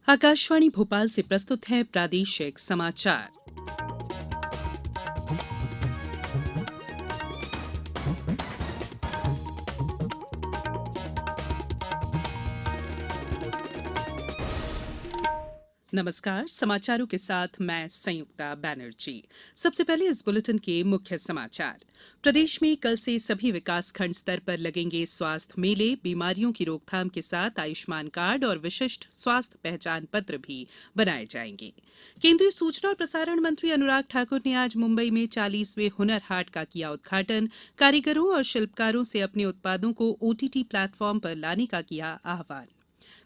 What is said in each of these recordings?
आकाशवाणी भोपाल से प्रस्तुत है प्रादेशिक समाचार। नमस्कार, समाचारों के साथ मैं संयुक्ता बैनर्जी। सबसे पहले इस बुलेटिन के मुख्य समाचार। प्रदेश में कल से सभी विकासखंड स्तर पर लगेंगे स्वास्थ्य मेले। बीमारियों की रोकथाम के साथ आयुष्मान कार्ड और विशिष्ट स्वास्थ्य पहचान पत्र भी बनाए जाएंगे। केंद्रीय सूचना और प्रसारण मंत्री अनुराग ठाकुर ने आज मुंबई में 40वें हुनर हाट का किया उद्घाटन। कारीगरों और शिल्पकारों से अपने उत्पादों को ओटीटी प्लेटफॉर्म पर लाने का किया आह्वान।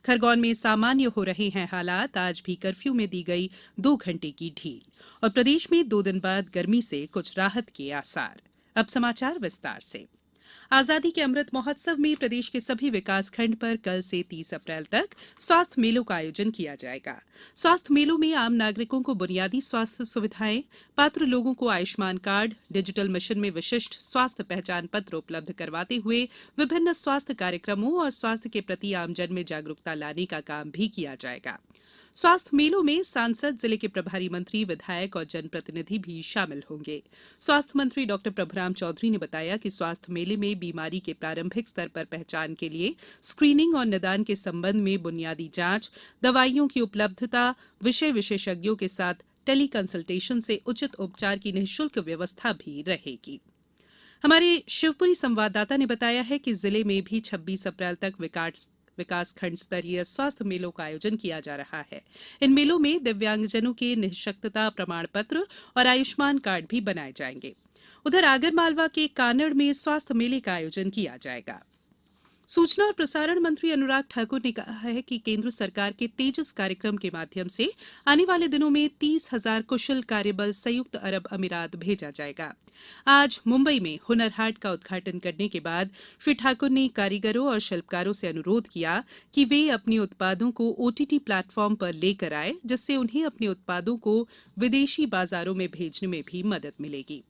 खरगोन में सामान्य हो रहे हैं हालात। आज भी कर्फ्यू में दी गई 2 घंटे की ढील और प्रदेश में 2 दिन बाद गर्मी से कुछ राहत के आसार। अब समाचार विस्तार से। आजादी के अमृत महोत्सव में प्रदेश के सभी विकासखंड पर कल से 30 अप्रैल तक स्वास्थ्य मेलों का आयोजन किया जाएगा। स्वास्थ्य मेलों में आम नागरिकों को बुनियादी स्वास्थ्य सुविधाएं, पात्र लोगों को आयुष्मान कार्ड, डिजिटल मिशन में विशिष्ट स्वास्थ्य पहचान पत्र उपलब्ध करवाते हुए विभिन्न स्वास्थ्य कार्यक्रमों और स्वास्थ्य के प्रति आमजन में जागरूकता लाने का काम भी किया जाएगा। स्वास्थ्य मेलों में सांसद, जिले के प्रभारी मंत्री, विधायक और जनप्रतिनिधि भी शामिल होंगे। स्वास्थ्य मंत्री डॉ प्रभुराम चौधरी ने बताया कि स्वास्थ्य मेले में बीमारी के प्रारंभिक स्तर पर पहचान के लिए स्क्रीनिंग और निदान के संबंध में बुनियादी जांच, दवाइयों की उपलब्धता, विषय विशेषज्ञों के साथ टेली कंसल्टेशन से उचित उपचार की निःशुल्क व्यवस्था भी रहेगी। हमारे शिवपुरी संवाददाता ने बताया है कि जिले में भी 26 अप्रैल तक विकासखंड स्तरीय स्वास्थ्य मेलों का आयोजन किया जा रहा है। इन मेलों में दिव्यांगजनों के निःशक्तता प्रमाण पत्र और आयुष्मान कार्ड भी बनाए जाएंगे। उधर आगरमालवा के कानड़ में स्वास्थ्य मेले का आयोजन किया जाएगा। सूचना और प्रसारण मंत्री अनुराग ठाकुर ने कहा है कि केंद्र सरकार के तेजस कार्यक्रम के माध्यम से आने वाले दिनों में 30,000 कुशल कार्यबल संयुक्त अरब अमीरात भेजा जाएगा। आज मुंबई में हुनर हाट का उद्घाटन करने के बाद श्री ठाकुर ने कारीगरों और शिल्पकारों से अनुरोध किया कि वे अपने उत्पादों को ओटीटी प्लेटफॉर्म पर लेकर आए, जिससे उन्हें अपने उत्पादों को विदेशी बाजारों में भेजने में भी मदद मिलेगी।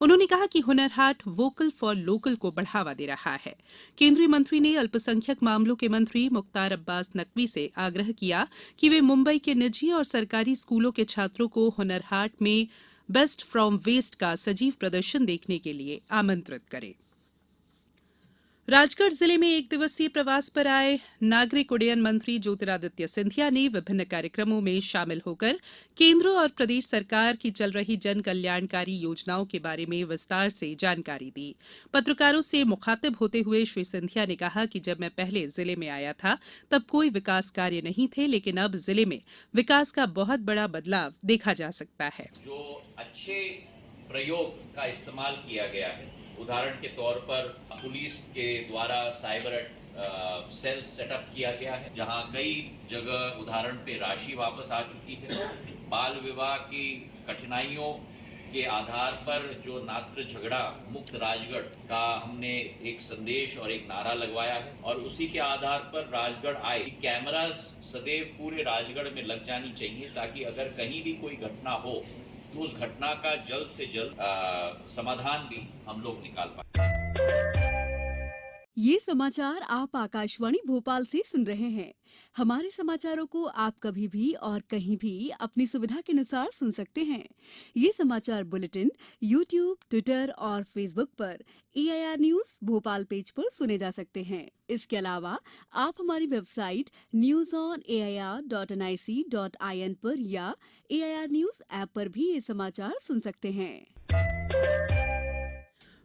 उन्होंने कहा कि Hunar Haat vocal for local को बढ़ावा दे रहा है। केंद्रीय मंत्री ने अल्पसंख्यक मामलों के मंत्री मुख्तार अब्बास नकवी से आग्रह किया कि वे मुंबई के निजी और सरकारी स्कूलों के छात्रों को हुनर हाट में बेस्ट फ्रॉम वेस्ट का सजीव प्रदर्शन देखने के लिए आमंत्रित करें। राजगढ़ जिले में 1 दिवसीय प्रवास पर आए नागरिक उड्डयन मंत्री ज्योतिरादित्य सिंधिया ने विभिन्न कार्यक्रमों में शामिल होकर केंद्र और प्रदेश सरकार की चल रही जन कल्याणकारी योजनाओं के बारे में विस्तार से जानकारी दी। पत्रकारों से मुखातिब होते हुए श्री सिंधिया ने कहा कि जब मैं पहले जिले में आया था तब कोई विकास कार्य नहीं थे, लेकिन अब जिले में विकास का बहुत बड़ा बदलाव देखा जा सकता है। जो अच्छे प्रयोग का इस्तेमाल किया गया है, उदाहरण के तौर पर पुलिस के द्वारा साइबर सेल सेटअप किया गया है, जहां कई जगह उदाहरण पे राशि वापस आ चुकी है। बाल विवाह की कठिनाइयों के आधार पर जो नात्र झगड़ा मुक्त राजगढ़ का हमने एक संदेश और एक नारा लगवाया है, और उसी के आधार पर राजगढ़ आए कैमरा सदैव पूरे राजगढ़ में लग जानी चाहिए, ताकि अगर कहीं भी कोई घटना हो तो उस घटना का जल्द से जल्द समाधान भी हम लोग निकाल पाए। ये समाचार आप आकाशवाणी भोपाल से सुन रहे हैं। हमारे समाचारों को आप कभी भी और कहीं भी अपनी सुविधा के अनुसार सुन सकते हैं। ये समाचार बुलेटिन YouTube, ट्विटर और फेसबुक पर AIR न्यूज भोपाल पेज पर सुने जा सकते हैं। इसके अलावा आप हमारी वेबसाइट newsonair.nic.in पर या AIR न्यूज ऐप पर भी ये समाचार सुन सकते हैं।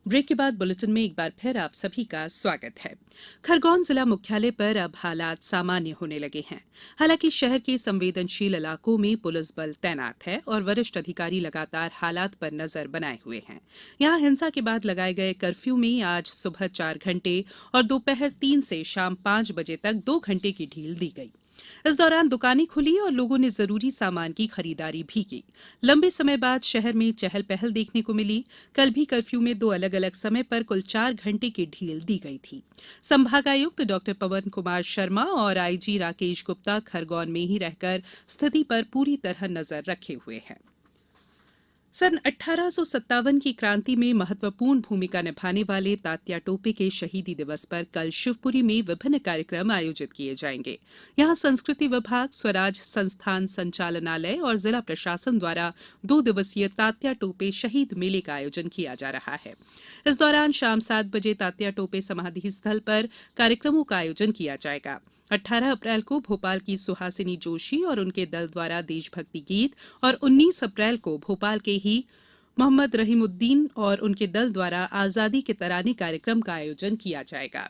ब्रेक के बाद बुलेटिन में एक बार फिर आप सभी का स्वागत है। खरगोन जिला मुख्यालय पर अब हालात सामान्य होने लगे हैं। हालांकि शहर के संवेदनशील इलाकों में पुलिस बल तैनात है और वरिष्ठ अधिकारी लगातार हालात पर नजर बनाए हुए हैं। यहां हिंसा के बाद लगाए गए कर्फ्यू में आज सुबह 4 घंटे और दोपहर 3 से शाम 5 बजे तक 2 घंटे की ढील दी गई। इस दौरान दुकानें खुली और लोगों ने जरूरी सामान की खरीदारी भी की। लंबे समय बाद शहर में चहल पहल देखने को मिली। कल भी कर्फ्यू में 2 अलग अलग समय पर कुल 4 घंटे की ढील दी गई थी। संभागायुक्त डॉ पवन कुमार शर्मा और आईजी राकेश गुप्ता खरगोन में ही रहकर स्थिति पर पूरी तरह नजर रखे हुए हैं। सन 1857 की क्रांति में महत्वपूर्ण भूमिका निभाने वाले तात्या टोपे के शहीदी दिवस पर कल शिवपुरी में विभिन्न कार्यक्रम आयोजित किए जाएंगे। यहां संस्कृति विभाग, स्वराज संस्थान संचालनालय और जिला प्रशासन द्वारा 2 दिवसीय तात्या टोपे शहीद मेले का आयोजन किया जा रहा है। इस दौरान शाम 7 बजे तात्या टोपे समाधि स्थल पर कार्यक्रमों का आयोजन किया जाएगा। 18 अप्रैल को भोपाल की सुहासिनी जोशी और उनके दल द्वारा देशभक्ति गीत और 19 अप्रैल को भोपाल के ही मोहम्मद रहीमुद्दीन और उनके दल द्वारा आजादी के तराने कार्यक्रम का आयोजन किया जाएगा।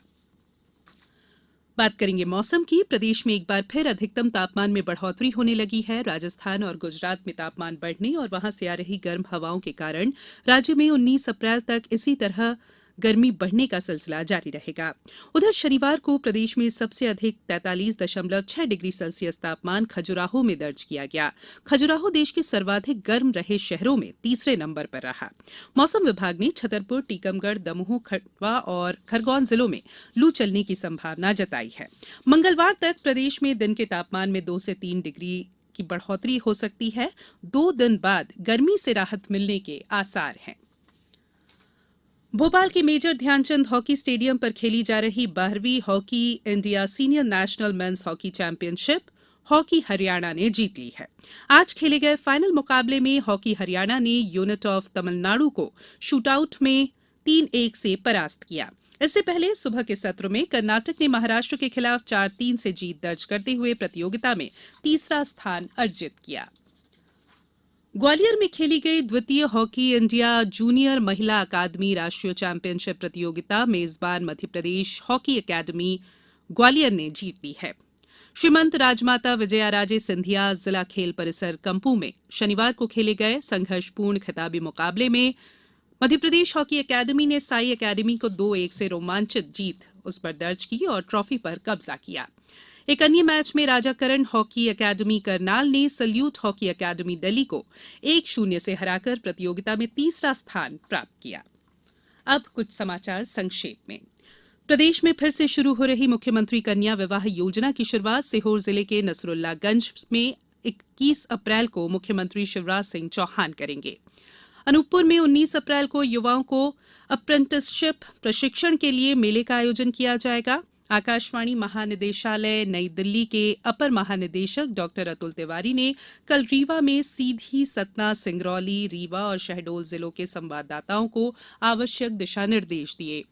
बात करेंगे मौसम की। प्रदेश में एक बार फिर अधिकतम तापमान में बढ़ोतरी होने लगी है। राजस्थान और गुजरात में तापमान बढ़ने और वहां से आ रही गर्म हवाओं के कारण राज्य में 19 अप्रैल तक इसी तरह गर्मी बढ़ने का सिलसिला जारी रहेगा। उधर शनिवार को प्रदेश में सबसे अधिक 43.6 डिग्री सेल्सियस तापमान खजुराहो में दर्ज किया गया। खजुराहो देश के सर्वाधिक गर्म रहे शहरों में तीसरे नंबर पर रहा। मौसम विभाग ने छतरपुर, टीकमगढ़, दमोह, खंडवा और खरगोन जिलों में लू चलने की संभावना जताई है। मंगलवार तक प्रदेश में दिन के तापमान में 2 से 3 डिग्री की बढ़ोतरी हो सकती है। 2 दिन बाद गर्मी से राहत मिलने के आसार हैं। भोपाल के मेजर ध्यानचंद हॉकी स्टेडियम पर खेली जा रही 12वीं hockey India senior national men's hockey championship hockey Haryana ने जीत ली है। आज खेले गए फाइनल मुकाबले में हॉकी हरियाणा ने यूनिट ऑफ तमिलनाडु को शूटआउट में 3-1 से परास्त किया। इससे पहले सुबह के सत्र में कर्नाटक ने महाराष्ट्र के खिलाफ 4-3 से जीत दर्ज करते हुए प्रतियोगिता में तीसरा स्थान अर्जित किया। ग्वालियर में खेली गई द्वितीय हॉकी इंडिया जूनियर महिला अकादमी राष्ट्रीय चैंपियनशिप प्रतियोगिता मेजबान मध्यप्रदेश हॉकी अकादमी ग्वालियर ने जीत ली है। श्रीमंत राजमाता विजयाराजे सिंधिया जिला खेल परिसर कंपू में शनिवार को खेले गए संघर्षपूर्ण खिताबी मुकाबले में मध्यप्रदेश हॉकी अकादमी ने साई अकादमी को 2-1 से रोमांचित जीत उस पर दर्ज की और ट्रॉफी पर कब्जा किया। एक अन्य मैच में राजाकरण हॉकी अकादमी करनाल ने सल्यूट हॉकी अकादमी दिल्ली को 1-0 से हराकर प्रतियोगिता में तीसरा स्थान प्राप्त किया। अब कुछ समाचार संक्षेप में। प्रदेश में फिर से शुरू हो रही मुख्यमंत्री कन्या विवाह योजना की शुरुआत सीहोर जिले के नसरुल्लागंज में 21 अप्रैल को मुख्यमंत्री शिवराज सिंह चौहान करेंगे। अनूपपुर में 19 अप्रैल को युवाओं को अप्रेंटिसशिप प्रशिक्षण के लिए मेले का आयोजन किया जाएगा। आकाशवाणी महानिदेशालय नई दिल्ली के अपर महानिदेशक डॉक्टर अतुल तिवारी ने कल रीवा में सीधी, सतना, सिंगरौली, रीवा और शहडोल जिलों के संवाददाताओं को आवश्यक दिशा निर्देश दिए।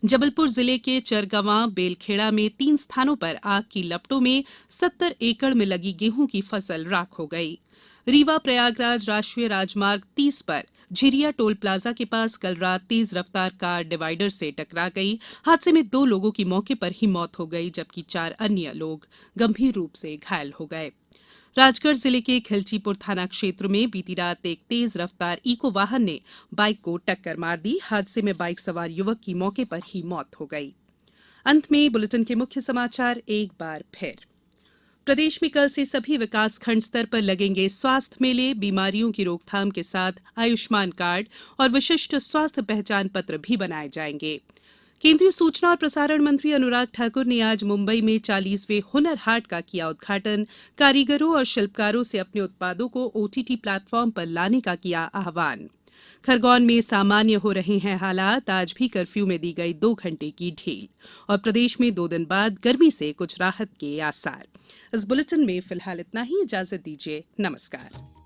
जबलपुर जिले के चरगवां, बेलखेड़ा में 3 स्थानों पर आग की लपटों में 70 एकड़ में लगी गेहूं की फसल राख हो गई। रीवा प्रयागराज राष्ट्रीय राजमार्ग 30 पर झिरिया टोल प्लाजा के पास कल रात तेज रफ्तार कार डिवाइडर से टकरा गई। हादसे में 2 लोगों की मौके पर ही मौत हो गई जबकि 4 अन्य लोग गंभीर रूप से घायल हो गए। राजगढ़ जिले के खिलचीपुर थाना क्षेत्र में बीती रात एक तेज रफ्तार इको वाहन ने बाइक को टक्कर मार दी। हादसे में बाइक सवार युवक की मौके पर ही मौत हो गई। अंत में बुलेटिन के मुख्य समाचार एक बार फिर। प्रदेश में कल से सभी विकासखंड स्तर पर लगेंगे स्वास्थ्य मेले। बीमारियों की रोकथाम के साथ आयुष्मान कार्ड और विशिष्ट स्वास्थ्य पहचान पत्र भी बनाए जाएंगे। केंद्रीय सूचना और प्रसारण मंत्री अनुराग ठाकुर ने आज मुंबई में 40वें हुनर हाट का किया उद्घाटन। कारीगरों और शिल्पकारों से अपने उत्पादों को ओटीटी प्लेटफॉर्म पर लाने का किया आह्वान। खरगोन में सामान्य हो रहे हैं हालात। आज भी कर्फ्यू में दी गई 2 घंटे की ढील और प्रदेश में 2 दिन बाद गर्मी से कुछ राहत के आसार। इस बुलेटिन में फिलहाल इतना ही। इजाजत दीजिए। नमस्कार।